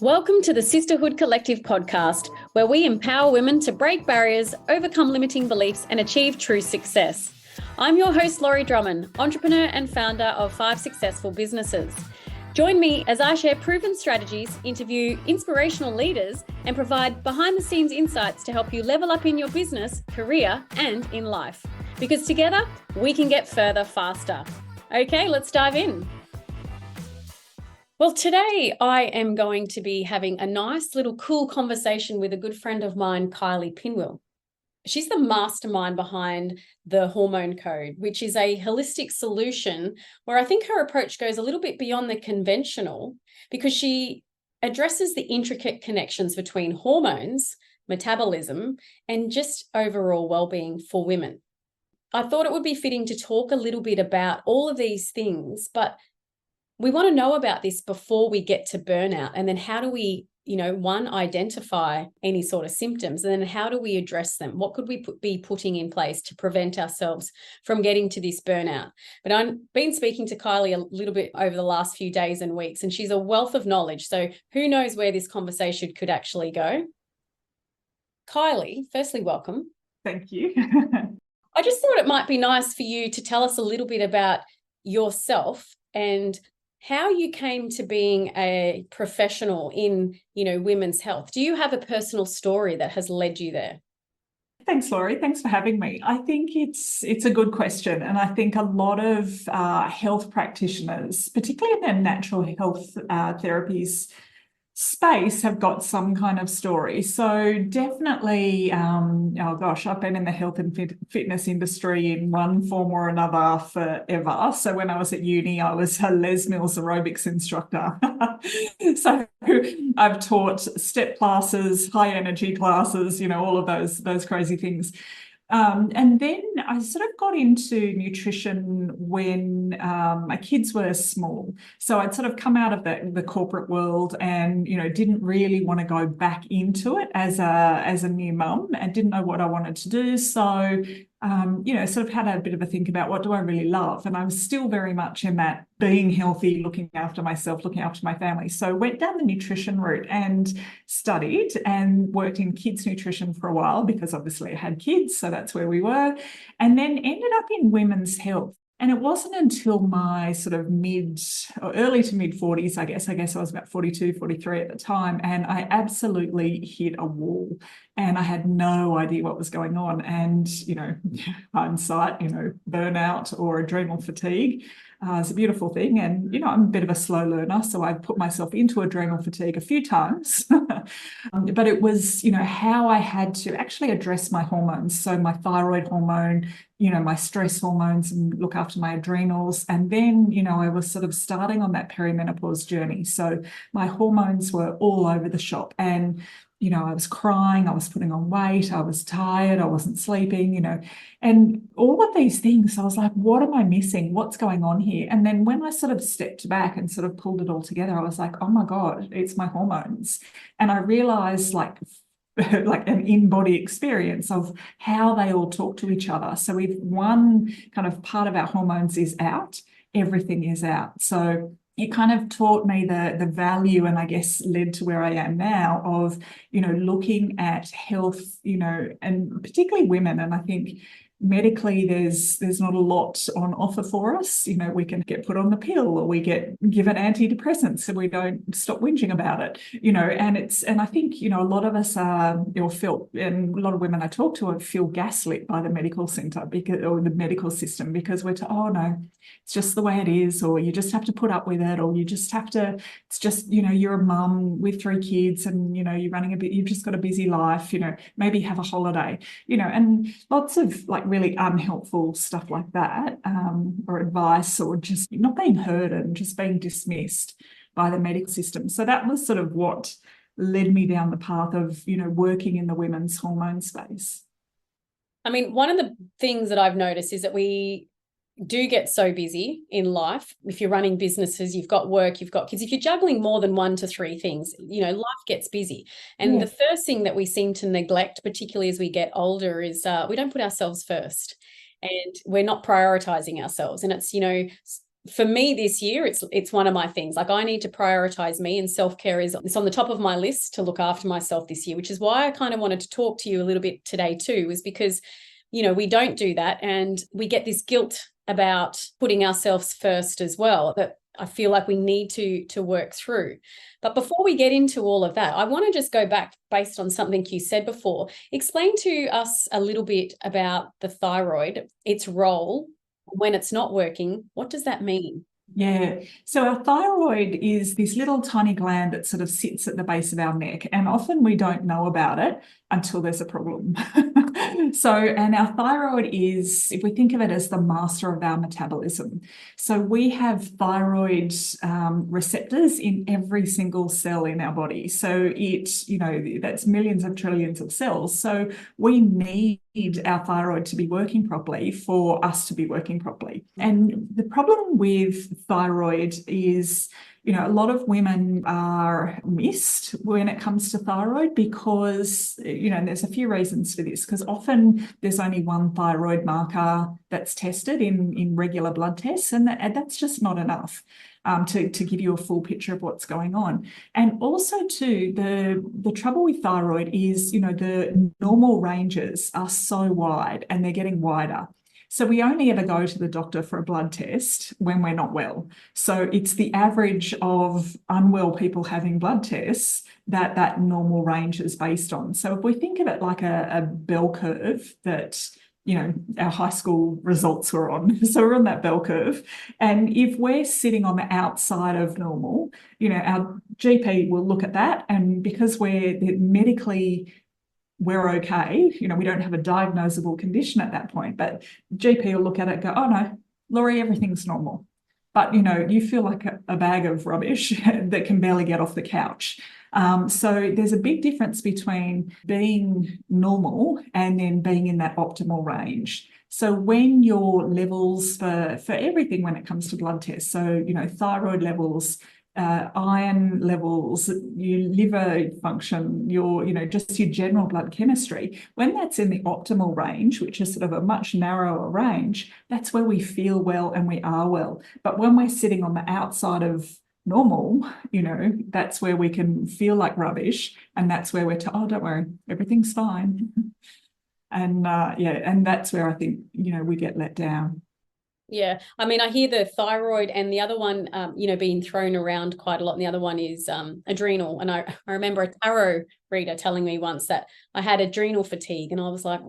Welcome to the Sisterhood Collective podcast, where we empower women to break barriers, overcome limiting beliefs, and achieve true success. I'm your host, Laurie Drummond, entrepreneur and founder of 5 successful businesses. Join me as I share proven strategies, interview inspirational leaders, and provide behind-the-scenes insights to help you level up in your business, career, and in life. Because together, we can get further faster. Okay, let's dive in. Well, today I am going to be having a nice little cool conversation with a good friend of mine, Kylie Pinwill. She's the mastermind behind the Hormone Code, which is a holistic solution where I think her approach goes a little bit beyond the conventional because she addresses the intricate connections between hormones, metabolism, and just overall well-being for women. I thought it would be fitting to talk a little bit about all of these things, but we want to know about this before we get to burnout. And then how do we, one, identify any sort of symptoms, and then how do we address them? What could we be putting in place to prevent ourselves from getting to this burnout? But I've been speaking to Kylie a little bit over the last few days and weeks, and she's a wealth of knowledge. So who knows where this conversation could actually go? Kylie, firstly, welcome. Thank you. I just thought it might be nice for you to tell us a little bit about yourself and how you came to being a professional in, women's health. Do you have a personal story that has led you there? Thanks, Laurie. Thanks for having me. I think it's a good question. And I think a lot of health practitioners, particularly in their natural health therapies space, have got some kind of story. So definitely, I've been in the health and fitness industry in one form or another forever. So when I was at uni, I was a Les Mills aerobics instructor. So I've taught step classes, high energy classes, all of those crazy things. And then I sort of got into nutrition when my kids were small. So I'd sort of come out of the corporate world and, didn't really want to go back into it as a new mum and didn't know what I wanted to do. So, sort of had a bit of a think about what do I really love? And I was still very much in that being healthy, looking after myself, looking after my family. So went down the nutrition route and studied and worked in kids nutrition for a while because obviously I had kids. So that's where we were. And then ended up in women's health. And it wasn't until my sort of early to mid 40s, I guess I was about 42, 43 at the time. And I absolutely hit a wall and I had no idea what was going on. And, hindsight, burnout or adrenal fatigue is a beautiful thing. And, I'm a bit of a slow learner. So I've put myself into adrenal fatigue a few times. But it was, how I had to actually address my hormones. So my thyroid hormone, my stress hormones, and look after my adrenals. And then, I was sort of starting on that perimenopause journey. So my hormones were all over the shop. And, I was crying, I was putting on weight, I was tired, I wasn't sleeping, and all of these things. I was like, what am I missing? What's going on here? And then when I sort of stepped back and sort of pulled it all together, I was like, oh my God, it's my hormones. And I realized like an in-body experience of how they all talk to each other. So if one kind of part of our hormones is out, everything is out. So it kind of taught me the value, and I guess led to where I am now of, looking at health, and particularly women. And I think medically there's not a lot on offer for us. We can get put on the pill or we get given antidepressants so we don't stop whinging about it, and I think, a lot of us and a lot of women I talk to feel gaslit by the medical center or the medical system because we're oh no, it's just the way it is, or you just have to put up with it, or you just have to, it's just, you're a mum with 3 kids and, you're running you've just got a busy life, maybe have a holiday, and lots of like really unhelpful stuff like that, or advice, or just not being heard and just being dismissed by the medical system. So that was sort of what led me down the path of, working in the women's hormone space. I mean, one of the things that I've noticed is that we do get so busy in life. If you're running businesses, you've got work, you've got kids. If you're juggling more than 1 to 3 things, life gets busy. And The first thing that we seem to neglect, particularly as we get older, is we don't put ourselves first and we're not prioritizing ourselves. And it's, for me this year, it's one of my things. Like, I need to prioritize me, and self-care it's on the top of my list to look after myself this year, which is why I kind of wanted to talk to you a little bit today too, is because, we don't do that, and we get this guilt about putting ourselves first as well, that I feel like we need to work through. But before we get into all of that, I want to just go back based on something you said before. Explain to us a little bit about the thyroid, its role when it's not working. What does that mean? Yeah. So our thyroid is this little tiny gland that sort of sits at the base of our neck, and often we don't know about it until there's a problem. And our thyroid is, if we think of it as the master of our metabolism. So we have thyroid receptors in every single cell in our body. So that's millions of trillions of cells. So we need our thyroid to be working properly for us to be working properly. And the problem with thyroid is, a lot of women are missed when it comes to thyroid because, there's a few reasons for this, because often there's only one thyroid marker that's tested in regular blood tests, and that's just not enough to give you a full picture of what's going on. And also too, the trouble with thyroid is, the normal ranges are so wide and they're getting wider. So we only ever go to the doctor for a blood test when we're not well. So it's the average of unwell people having blood tests that normal range is based on. So if we think of it like a bell curve that, our high school results were on. So we're on that bell curve. And if we're sitting on the outside of normal, our GP will look at that. And because we're okay, we don't have a diagnosable condition at that point, but GP will look at it and go, oh no, Laurie, everything's normal. But, you feel like a bag of rubbish that can barely get off the couch. So there's a big difference between being normal and then being in that optimal range. So when your levels for everything when it comes to blood tests, so, thyroid levels, iron levels, your liver function, just your general blood chemistry, when that's in the optimal range, which is sort of a much narrower range, that's where we feel well and we are well. But when we're sitting on the outside of normal, that's where we can feel like rubbish, and that's where we're oh, don't worry, everything's fine. And and that's where I think, we get let down. Yeah. I mean, I hear the thyroid and the other one, being thrown around quite a lot. And the other one is adrenal. And I remember a tarot reader telling me once that I had adrenal fatigue, and I was like,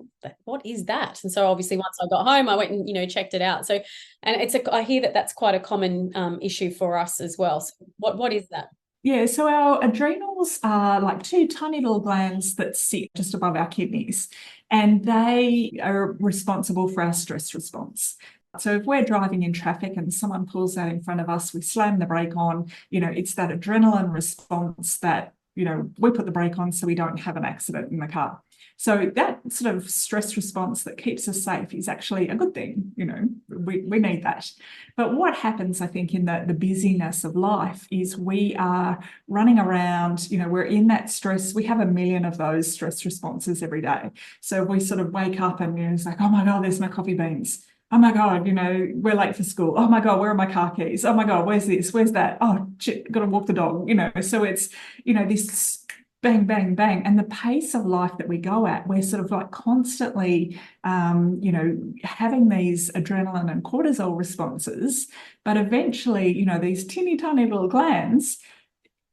what is that? And so obviously once I got home, I went and, checked it out. So, and I hear that that's quite a common issue for us as well. So what is that? Yeah, so our adrenals are like two tiny little glands that sit just above our kidneys, and they are responsible for our stress response. So if we're driving in traffic and someone pulls out in front of us, we slam the brake on, it's that adrenaline response that, we put the brake on so we don't have an accident in the car. So that sort of stress response that keeps us safe is actually a good thing. We need that. But what happens, I think, in the busyness of life is we are running around, we're in that stress. We have a million of those stress responses every day. So we sort of wake up and it's like, oh my God, there's no coffee beans. Oh my God, we're late for school. Oh my God, where are my car keys? Oh my God, where's this? Where's that? Oh shit, got to walk the dog. So it's, this bang, bang, bang. And the pace of life that we go at, we're sort of like constantly, having these adrenaline and cortisol responses. But eventually, these teeny tiny little glands,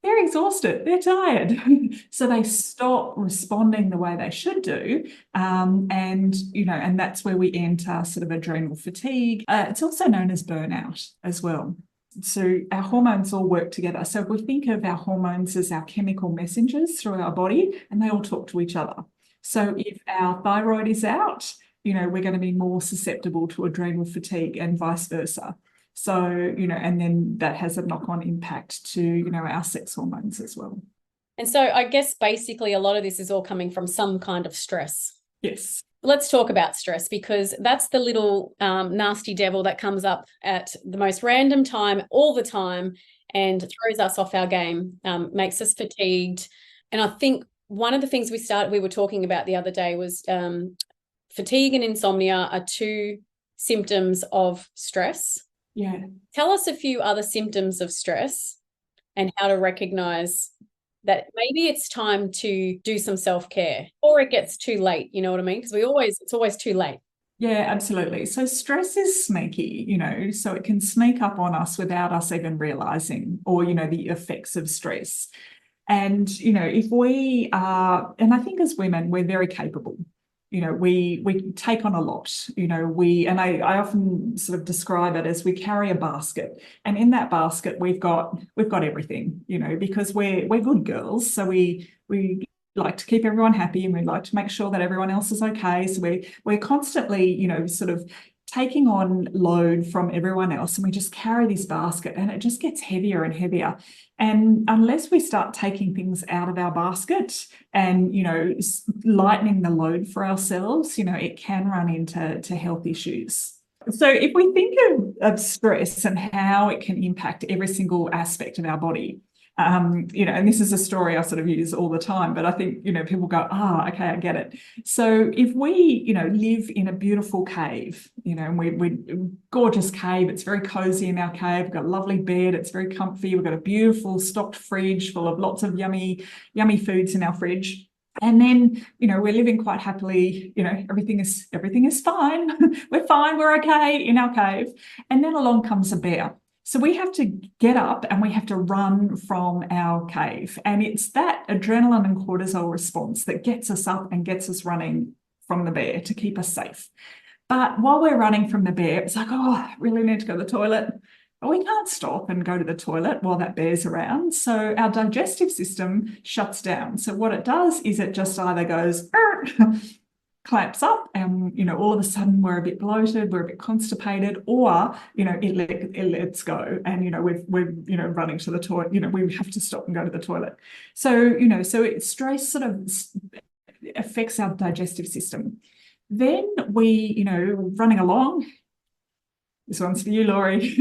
they're exhausted, they're tired. So they stop responding the way they should do. And that's where we enter sort of adrenal fatigue. It's also known as burnout as well. So our hormones all work together. So if we think of our hormones as our chemical messengers through our body, and they all talk to each other. So if our thyroid is out, we're going to be more susceptible to adrenal fatigue and vice versa. So, and then that has a knock-on impact to, our sex hormones as well. And so I guess basically a lot of this is all coming from some kind of stress. Yes. Let's talk about stress, because that's the little nasty devil that comes up at the most random time all the time and throws us off our game, makes us fatigued. And I think one of the things we were talking about the other day was fatigue and insomnia are two symptoms of stress. Yeah. Tell us a few other symptoms of stress and how to recognize that maybe it's time to do some self-care, or it gets too late, you know what I mean? Because it's always too late. Yeah, absolutely. So stress is sneaky, so it can sneak up on us without us even realizing, or, the effects of stress. And, if we are, and I think as women, we're very capable. We take on a lot, and I often sort of describe it as we carry a basket, and in that basket we've got everything, because we're good girls. So we like to keep everyone happy, and we like to make sure that everyone else is okay. So we're constantly, sort of taking on load from everyone else, and we just carry this basket, and it just gets heavier and heavier. And unless we start taking things out of our basket and, lightening the load for ourselves, it can run into health issues. So if we think of stress and how it can impact every single aspect of our body, and this is a story I sort of use all the time, but I think, people go, okay, I get it. So if we, live in a beautiful cave, and we're gorgeous cave, it's very cozy in our cave, we've got a lovely bed, it's very comfy, we've got a beautiful stocked fridge full of lots of yummy foods in our fridge. And then, we're living quite happily, everything is fine. We're fine, we're okay in our cave. And then along comes a bear. So we have to get up and we have to run from our cave. And it's that adrenaline and cortisol response that gets us up and gets us running from the bear to keep us safe. But while we're running from the bear, it's like, I really need to go to the toilet. But we can't stop and go to the toilet while that bear's around. So our digestive system shuts down. So what it does is it just either goes, clamps up, and all of a sudden we're a bit bloated, we're a bit constipated, or it lets go, and we're running to the toilet. We have to stop and go to the toilet. So stress sort of affects our digestive system. Then we running along. This one's for you, Laurie.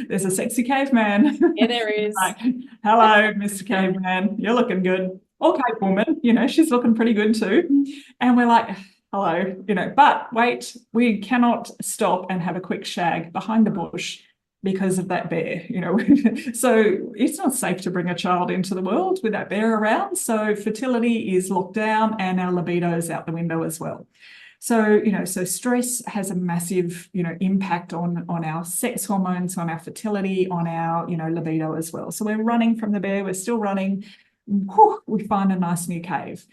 There's a sexy caveman. Yeah, there is. Like, hello, Mr. Caveman. You're looking good. Or cave woman, she's looking pretty good too. And we're like, hello, but wait, we cannot stop and have a quick shag behind the bush because of that bear, So it's not safe to bring a child into the world with that bear around. So fertility is locked down and our libido is out the window as well. So, so stress has a massive, impact on our sex hormones, on our fertility, on our, libido as well. So we're running from the bear, we're still running. We find a nice new cave.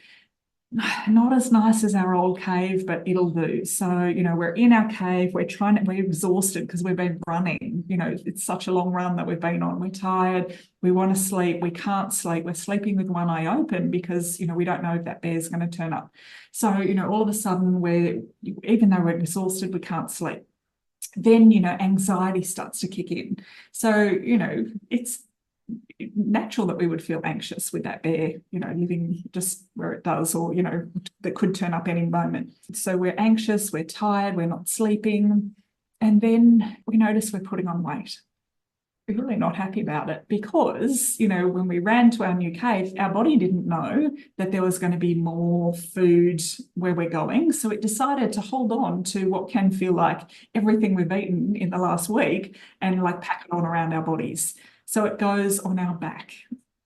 Not as nice as our old cave, but it'll do. So, we're in our cave, we're exhausted because we've been running. It's such a long run that we've been on. We're tired, we want to sleep, we can't sleep, we're sleeping with one eye open because, we don't know if that bear's going to turn up. So, all of a sudden even though we're exhausted, we can't sleep. Then, anxiety starts to kick in. So, it's natural that we would feel anxious with that bear, living just where it does, or, that could turn up any moment. So we're anxious, we're tired, we're not sleeping. And then we notice we're putting on weight. We're really not happy about it because, when we ran to our new cave, our body didn't know that there was going to be more food where we're going. So it decided to hold on to what can feel like everything we've eaten in the last week and like pack it on around our bodies. So it goes on our back.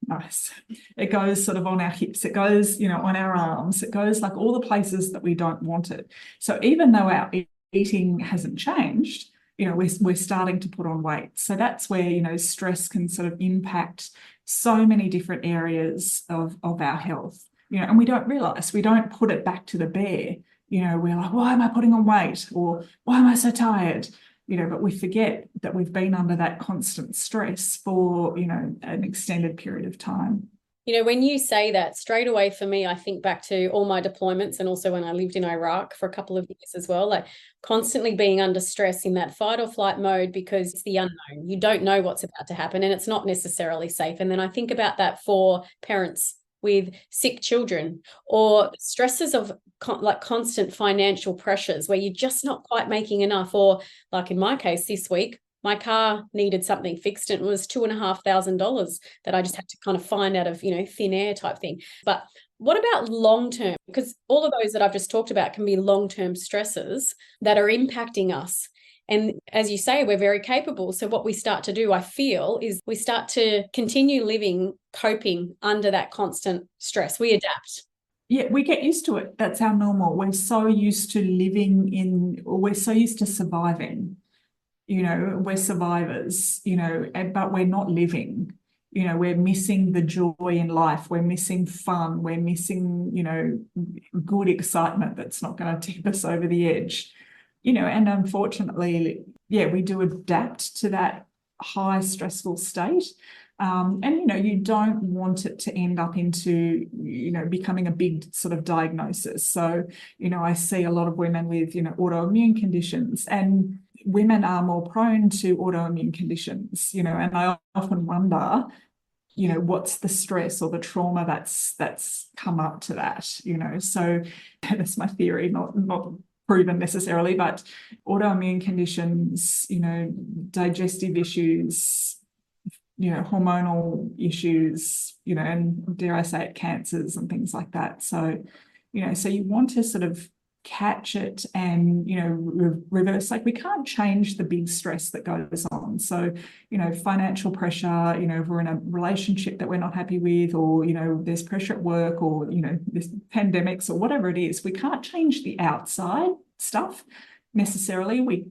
Nice. It goes sort of on our hips. It goes, on our arms. It goes like all the places that we don't want it. So even though our eating hasn't changed, we're starting to put on weight. So that's where, stress can sort of impact so many different areas of our health, and we don't realize, we don't put it back to the bear. We're like, why am I putting on weight? Or why am I so tired? But we forget that we've been under that constant stress for, an extended period of time. When you say that, straight away for me, I think back to all my deployments and also when I lived in Iraq for a couple of years as well, like constantly being under stress in that fight or flight mode because it's the unknown. You don't know what's about to happen and it's not necessarily safe. And then I think about that for parents with sick children, or stresses of constant financial pressures where you're just not quite making enough, or like in my case this week, my car needed something fixed and it was $2,500 that I just had to kind of find out of, thin air type thing. But what about long-term? Because all of those that I've just talked about can be long-term stresses that are impacting us. And as you say, we're very capable. So what we start to do, I feel, is we start to continue living, coping under that constant stress. We adapt. Yeah, we get used to it. That's our normal. We're so used to we're so used to surviving. We're survivors, but we're not living. We're missing the joy in life. We're missing fun. We're missing, good excitement that's not going to tip us over the edge. And unfortunately, yeah, we do adapt to that high stressful state. And you don't want it to end up into becoming a big sort of diagnosis. So I see a lot of women with autoimmune conditions, and women are more prone to autoimmune conditions, and I often wonder what's the stress or the trauma that's come up to that. So that's my theory, not proven necessarily, but autoimmune conditions, digestive issues, hormonal issues, and dare I say it, cancers and things like that. So, so you want to sort of catch it and, reverse. Like, we can't change the big stress that goes on. So, financial pressure, if we're in a relationship that we're not happy with, or, there's pressure at work, or, there's pandemics or whatever it is, we can't change the outside stuff necessarily.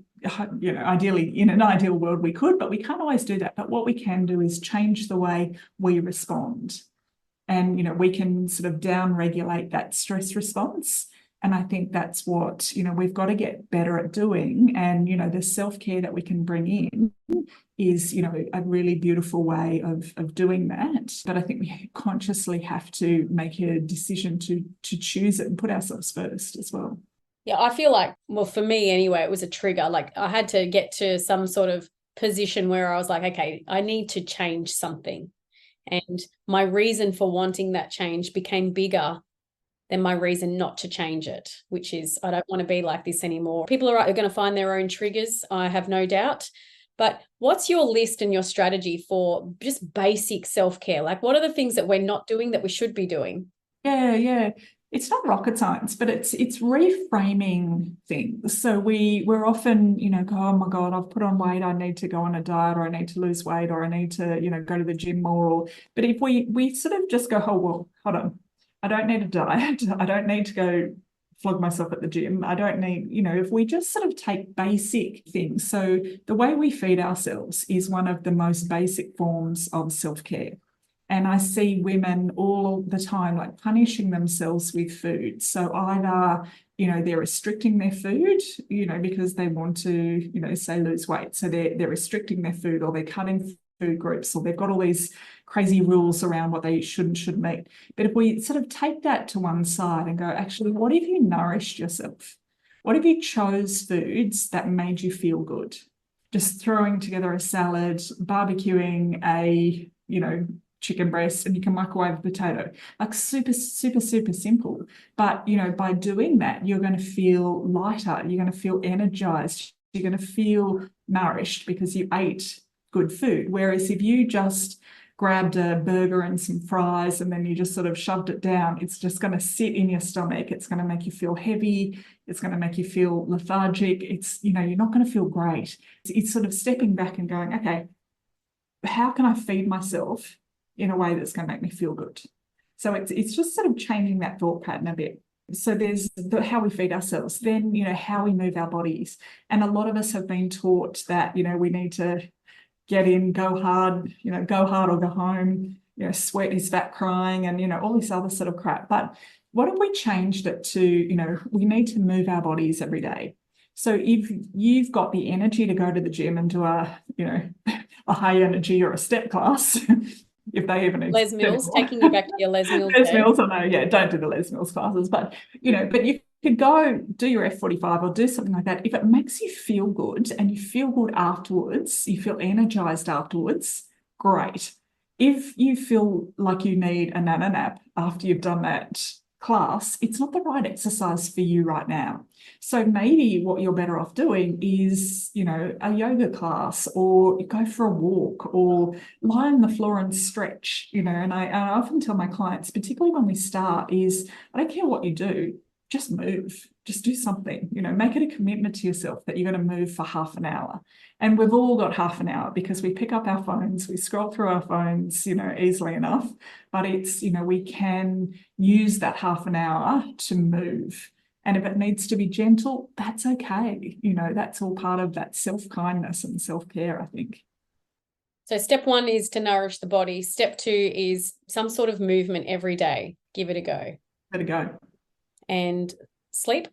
Ideally, in an ideal world, we could, but we can't always do that. But what we can do is change the way we respond. And, we can sort of down-regulate that stress response. And I think that's what, we've got to get better at doing. And, the self-care that we can bring in is, a really beautiful way of doing that. But I think we consciously have to make a decision to choose it and put ourselves first as well. Yeah, I feel like, well, for me anyway, it was a trigger. Like, I had to get to some sort of position where I was like, okay, I need to change something. And my reason for wanting that change became bigger than my reason not to change it, which is, I don't want to be like this anymore. People are going to find their own triggers, I have no doubt. But what's your list and your strategy for just basic self-care? Like, what are the things that we're not doing that we should be doing? Yeah. It's not rocket science, but it's reframing things. So we're often, go, oh my God, I've put on weight, I need to go on a diet, or I need to lose weight, or I need to, go to the gym more. But if we sort of just go, oh, well, hold on, I don't need a diet, I don't need to go flog myself at the gym, I don't need, if we just sort of take basic things. So the way we feed ourselves is one of the most basic forms of self-care. And I see women all the time, like, punishing themselves with food. So either, they're restricting their food, because they want to, say, lose weight. So they're restricting their food, or they're cutting food groups, or they've got all these crazy rules around what they should and shouldn't eat. But if we sort of take that to one side and go, actually, what if you nourished yourself? What if you chose foods that made you feel good? Just throwing together a salad, barbecuing a, chicken breast, and you can microwave a potato. Like, super, super, super simple. But, by doing that, you're going to feel lighter. You're going to feel energized. You're going to feel nourished because you ate good food. Whereas if you just grabbed a burger and some fries and then you just sort of shoved it down, it's just going to sit in your stomach. It's going to make you feel heavy. It's going to make you feel lethargic. It's, you're not going to feel great. It's sort of stepping back and going, okay, how can I feed myself in a way that's going to make me feel good? So it's just sort of changing that thought pattern a bit. So there's how we feed ourselves, then, how we move our bodies. And a lot of us have been taught that, we need to get in, go hard or go home, sweat is fat crying, and, all this other sort of crap. But what if we changed it to, we need to move our bodies every day? So if you've got the energy to go to the gym and do a high energy or a step class, if they even Les Mills, taking you back to your Les Mills. Les Mills, I know, yeah, don't do the Les Mills classes, but but you could go do your F45 or do something like that. If it makes you feel good and you feel good afterwards, you feel energized afterwards, great. If you feel like you need a nana nap after you've done that class, it's not the right exercise for you right now. So maybe what you're better off doing is, a yoga class, or go for a walk, or lie on the floor and stretch, and I often tell my clients, particularly when we start, is I don't care what you do, just move. just do something, make it a commitment to yourself that you're going to move for half an hour. And we've all got half an hour because we pick up our phones, we scroll through our phones, easily enough. But it's, we can use that half an hour to move. And if it needs to be gentle, that's okay. That's all part of that self-kindness and self-care, I think. So step 1 is to nourish the body. Step 2 is some sort of movement every day. Give it a go. Give it a go. And sleep?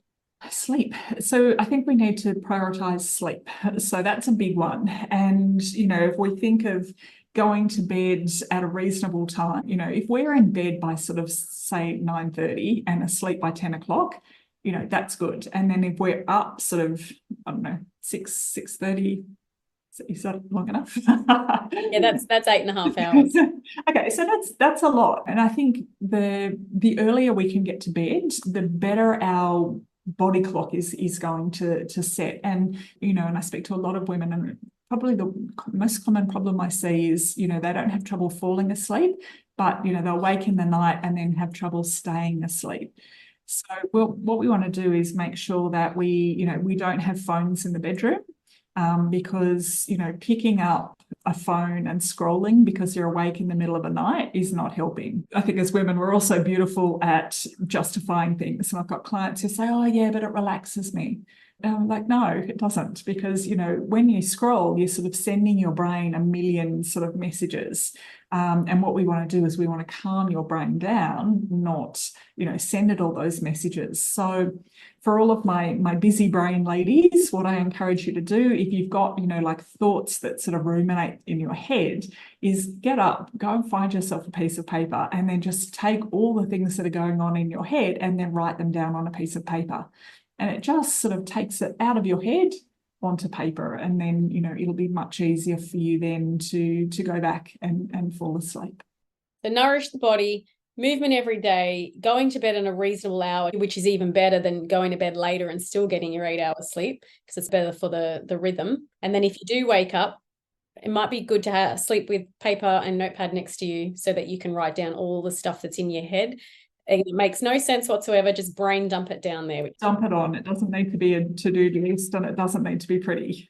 Sleep. So I think we need to prioritize sleep. So that's a big one. And, if we think of going to bed at a reasonable time, if we're in bed by sort of, say, 9:30 and asleep by 10 o'clock, that's good. And then if we're up sort of, 6:30, is that long enough? Yeah, that's 8.5 hours. Okay, so that's a lot. And I think the earlier we can get to bed, the better our body clock is going to set. And and I speak to a lot of women, and probably the most common problem I see is they don't have trouble falling asleep, but they'll wake in the night and then have trouble staying asleep. So what we want to do is make sure that we don't have phones in the bedroom, because picking up a phone and scrolling because you're awake in the middle of the night is not helping. I think as women, we're also beautiful at justifying things. And I've got clients who say, oh yeah, but it relaxes me. And I'm like, no, it doesn't, because when you scroll, you're sort of sending your brain a million sort of messages. And what we want to do is we want to calm your brain down, not send it all those messages. So for all of my busy brain ladies, what I encourage you to do, if you've got like thoughts that sort of ruminate in your head, is get up, go and find yourself a piece of paper, and then just take all the things that are going on in your head and then write them down on a piece of paper. And it just sort of takes it out of your head onto paper, and then it'll be much easier for you then to go back and fall asleep. So nourish the body, movement every day, going to bed in a reasonable hour, which is even better than going to bed later and still getting your 8 hours sleep, because it's better for the rhythm. And then if you do wake up, it might be good to sleep with paper and notepad next to you so that you can write down all the stuff that's in your head. It makes no sense whatsoever. Just brain dump it down there. Dump it on. It doesn't need to be a to-do list, and it doesn't need to be pretty.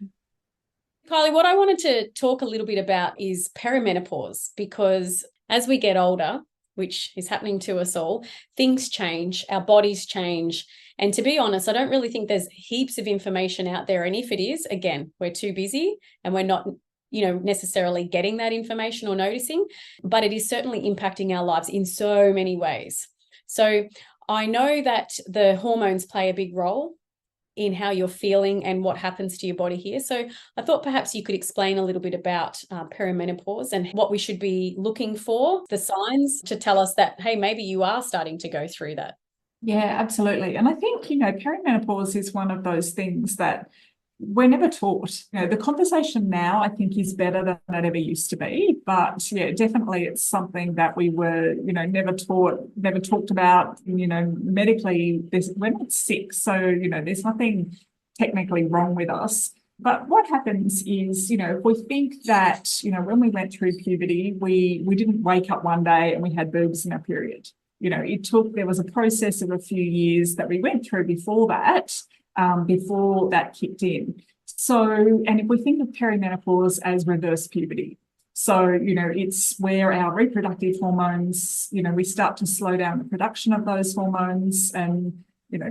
Kylie, what I wanted to talk a little bit about is perimenopause, because as we get older, which is happening to us all, things change, our bodies change. And to be honest, I don't really think there's heaps of information out there. And if it is, again, we're too busy and we're not necessarily getting that information or noticing, but it is certainly impacting our lives in so many ways. So I know that the hormones play a big role in how you're feeling and what happens to your body here. So I thought perhaps you could explain a little bit about perimenopause and what we should be looking for, the signs to tell us that, hey, maybe you are starting to go through that. Yeah, absolutely. And I think, perimenopause is one of those things that we're never taught. The conversation now, I think, is better than it ever used to be. But yeah, definitely it's something that we were, never taught, never talked about. Medically, we're not sick. So, there's nothing technically wrong with us. But what happens is, if we think that, when we went through puberty, we didn't wake up one day and we had boobs in our period. There was a process of a few years that we went through before that kicked in. So, and if we think of perimenopause as reverse puberty, so, it's where our reproductive hormones, we start to slow down the production of those hormones, and,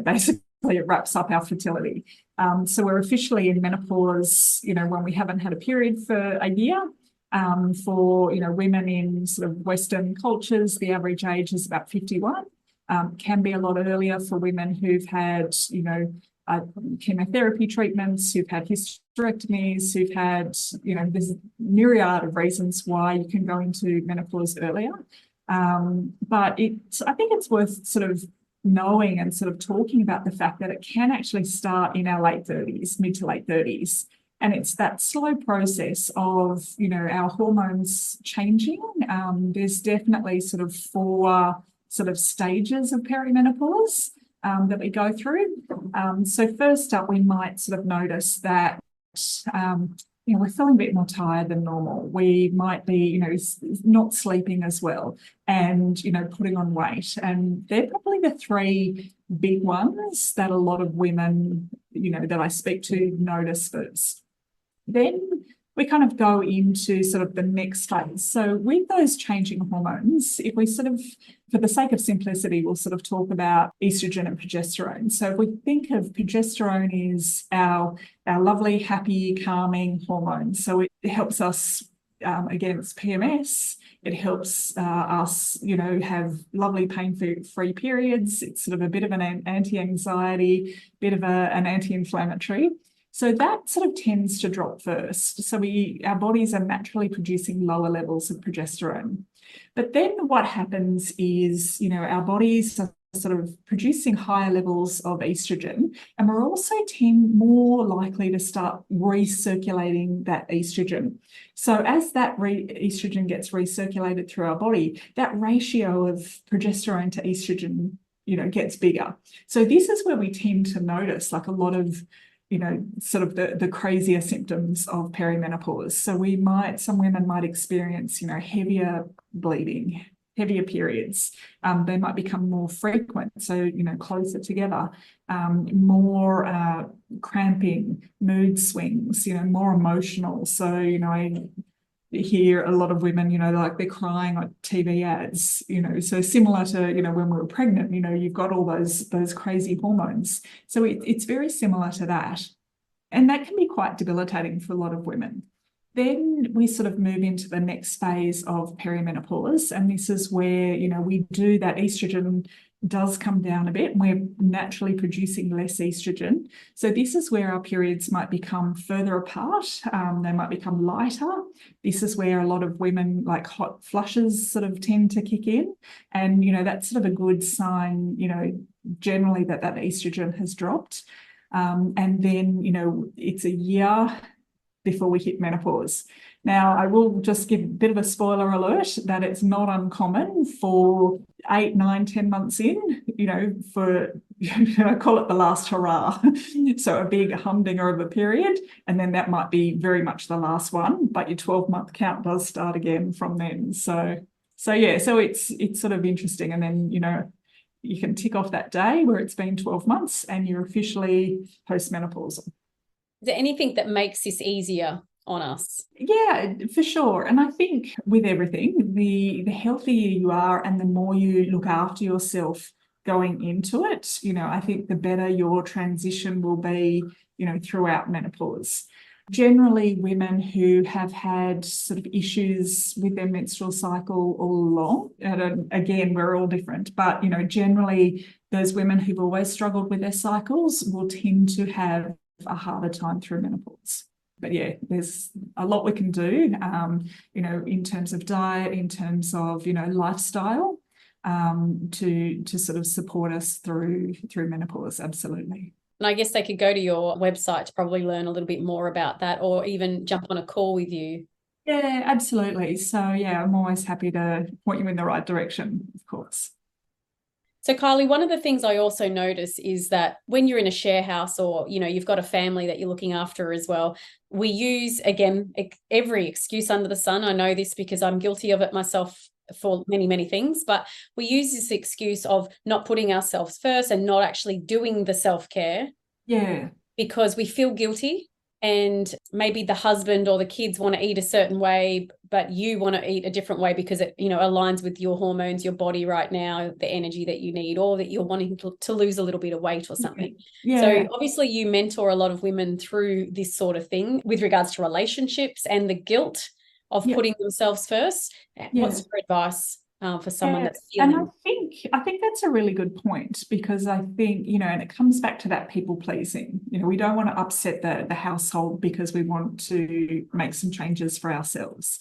basically it wraps up our fertility. So we're officially in menopause, when we haven't had a period for a year. For, women in sort of Western cultures, the average age is about 51. Can be a lot earlier for women who've had, chemotherapy treatments, who've had hysterectomies, who've had, there's a myriad of reasons why you can go into menopause earlier. But I think it's worth sort of knowing and sort of talking about the fact that it can actually start in our late 30s, mid to late 30s. And it's that slow process of, our hormones changing. There's definitely sort of 4 sort of stages of perimenopause that we go through. So first up, we might sort of notice that, we're feeling a bit more tired than normal. We might be, not sleeping as well and, putting on weight. And they're probably the three big ones that a lot of women, that I speak to notice first. Then we kind of go into sort of the next phase. So with those changing hormones, if we sort of, for the sake of simplicity, we'll sort of talk about estrogen and progesterone. So if we think of progesterone is our lovely, happy, calming hormone. So it helps us against PMS. It helps us, have lovely pain-free periods. It's sort of a bit of an anti-anxiety, bit of an anti-inflammatory. So that sort of tends to drop first. So our bodies are naturally producing lower levels of progesterone. But then what happens is, our bodies are sort of producing higher levels of estrogen, and we're also more likely to start recirculating that estrogen. So as that estrogen gets recirculated through our body, that ratio of progesterone to estrogen, gets bigger. So this is where we tend to notice like a lot of sort of the crazier symptoms of perimenopause. So some women might experience, heavier bleeding, heavier periods. They might become more frequent, so, closer together, more cramping, mood swings, more emotional. So, I hear a lot of women, like they're crying on TV ads, so similar to, when we were pregnant, you've got all those crazy hormones. So it's very similar to that. And that can be quite debilitating for a lot of women. Then we sort of move into the next phase of perimenopause. And this is where, we do that estrogen does come down a bit and we're naturally producing less estrogen. So this is where our periods might become further apart. They might become lighter. This is where a lot of women like hot flushes sort of tend to kick in. And, that's sort of a good sign, generally that estrogen has dropped. And then, it's a year before we hit menopause. Now, I will just give a bit of a spoiler alert that it's not uncommon for 8, 9, 10 months in, for, I call it the last hurrah. So a big humdinger of a period, and then that might be very much the last one, but your 12-month count does start again from then. So it's sort of interesting. And then, you can tick off that day where it's been 12 months and you're officially postmenopausal. Is there anything that makes this easier on us? Yeah, for sure. And I think with everything, the healthier you are and the more you look after yourself going into it, I think the better your transition will be, throughout menopause. Generally, women who have had sort of issues with their menstrual cycle all along, and again, we're all different, but, generally those women who've always struggled with their cycles will tend to have a harder time through menopause. But yeah, there's a lot we can do, in terms of diet, in terms of, lifestyle, to sort of support us through menopause. Absolutely. And I guess they could go to your website to probably learn a little bit more about that, or even jump on a call with you. Yeah, absolutely. So yeah, I'm always happy to point you in the right direction, of course. So Kylie, one of the things I also notice is that when you're in a share house or, you've got a family that you're looking after as well, we use, again, every excuse under the sun. I know this because I'm guilty of it myself for many, many things, but we use this excuse of not putting ourselves first and not actually doing the self-care. Yeah. Because we feel guilty. And maybe the husband or the kids want to eat a certain way, but you want to eat a different way because it, aligns with your hormones, your body right now, the energy that you need, or that you're wanting to lose a little bit of weight or something. Yeah. So obviously you mentor a lot of women through this sort of thing with regards to relationships and the guilt of putting themselves first. What's your advice for someone that's feeling? And I think that's a really good point, because I think, and it comes back to that people pleasing. We don't want to upset the household because we want to make some changes for ourselves.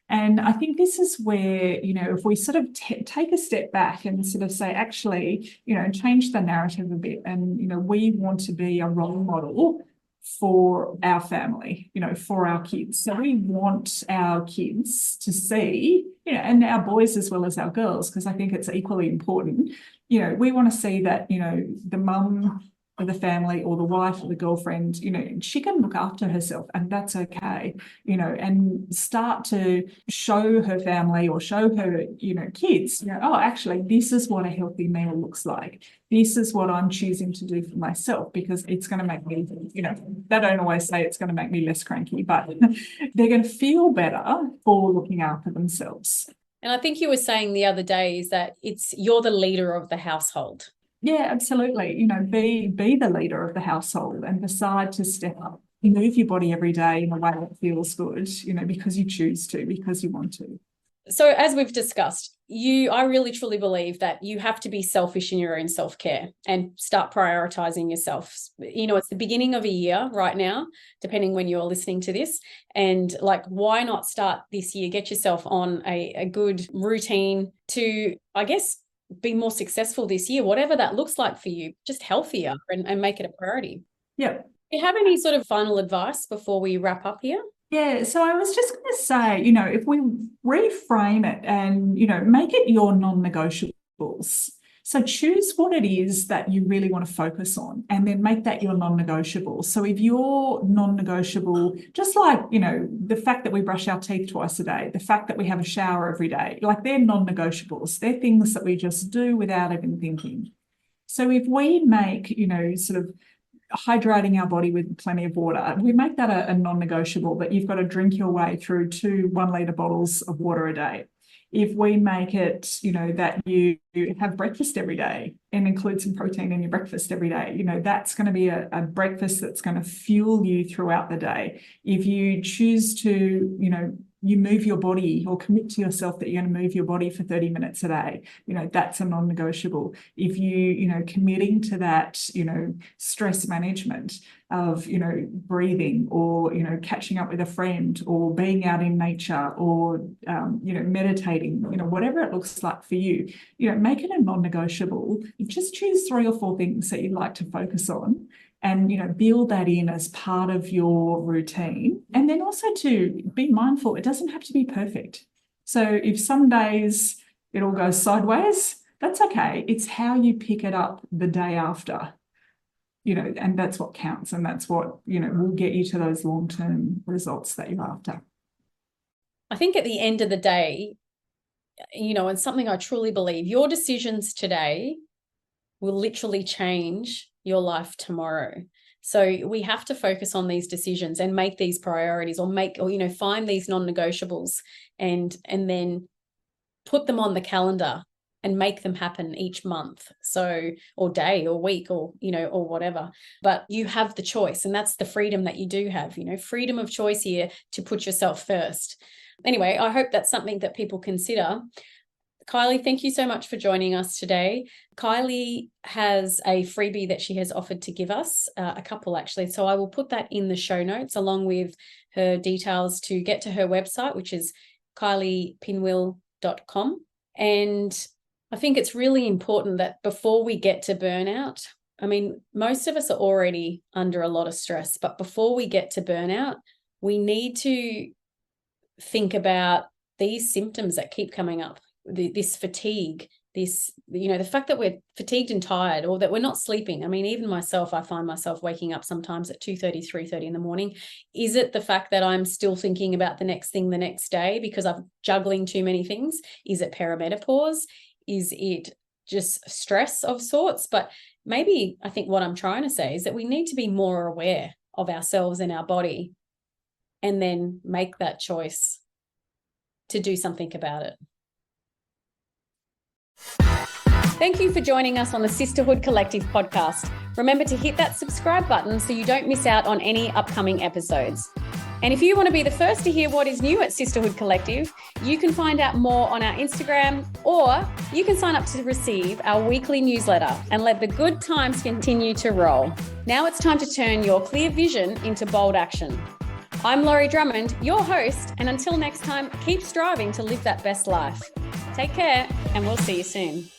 And I think this is where, if we sort of take a step back and sort of say, actually, change the narrative a bit. And, we want to be a role model for our family, for our kids. So we want our kids to see, and our boys as well as our girls, because I think it's equally important, we want to see that, the mum of the family or the wife or the girlfriend, she can look after herself, and that's okay, and start to show her family or show her, kids, oh, actually, this is what a healthy meal looks like. This is what I'm choosing to do for myself, because it's going to make me, they don't always say it's going to make me less cranky, but they're going to feel better for looking after themselves. And I think you were saying the other day is that you're the leader of the household. Yeah, absolutely. Be the leader of the household and decide to step up. You move your body every day in a way that feels good, because you choose to, because you want to. So as we've discussed, I really truly believe that you have to be selfish in your own self-care and start prioritizing yourself. It's the beginning of a year right now, depending when you're listening to this. And why not start this year? Get yourself on a good routine to, I guess, be more successful this year, whatever that looks like for you, just healthier and make it a priority. Yeah. Do you have any sort of final advice before we wrap up here? Yeah, so I was just going to say, if we reframe it and, make it your non-negotiables. So choose what it is that you really want to focus on, and then make that your non-negotiable. So if your non-negotiable, just like, the fact that we brush our teeth twice a day, the fact that we have a shower every day, they're non-negotiables. They're things that we just do without even thinking. So if we make, sort of hydrating our body with plenty of water, we make that a non-negotiable, that you've got to drink your way through 2 1-litre bottles of water a day. If we make it, that you have breakfast every day and include some protein in your breakfast every day, that's going to be a breakfast that's going to fuel you throughout the day. If you choose to, you move your body, or commit to yourself that you're going to move your body for 30 minutes a day, that's a non-negotiable. If you, committing to that, stress management of, breathing, or, catching up with a friend, or being out in nature, or, meditating, whatever it looks like for you, make it a non-negotiable. You just choose 3 or 4 things that you'd like to focus on, and build that in as part of your routine. And then also to be mindful, it doesn't have to be perfect. So if some days it all goes sideways, that's okay. It's how you pick it up the day after, and that's what counts, and that's what, will get you to those long-term results that you're after. I think at the end of the day, and something I truly believe, your decisions today will literally change your life tomorrow. So we have to focus on these decisions and make these priorities, or find these non-negotiables and then put them on the calendar and make them happen each month. So, or day or week, or, or whatever, but you have the choice, and that's the freedom that you do have, freedom of choice here to put yourself first. Anyway, I hope that's something that people consider. Kylie, thank you so much for joining us today. Kylie has a freebie that she has offered to give us, a couple actually. So I will put that in the show notes, along with her details to get to her website, which is kyliepinwill.com. And I think it's really important that before we get to burnout, most of us are already under a lot of stress, but before we get to burnout, we need to think about these symptoms that keep coming up. This fatigue, the fact that we're fatigued and tired, or that we're not sleeping. Even myself, I find myself waking up sometimes at 2:30, 3:30 in the morning. Is it the fact that I'm still thinking about the next thing the next day because I'm juggling too many things? Is it perimenopause? Is it just stress of sorts? But maybe I think what I'm trying to say is that we need to be more aware of ourselves and our body, and then make that choice to do something about it. Thank you for joining us on the Sisterhood Collective podcast. Remember to hit that subscribe button so you don't miss out on any upcoming episodes. And if you want to be the first to hear what is new at Sisterhood Collective, you can find out more on our Instagram, or you can sign up to receive our weekly newsletter and let the good times continue to roll. Now it's time to turn your clear vision into bold action. I'm Laurie Drummond, your host, and until next time, keep striving to live that best life. Take care, and we'll see you soon.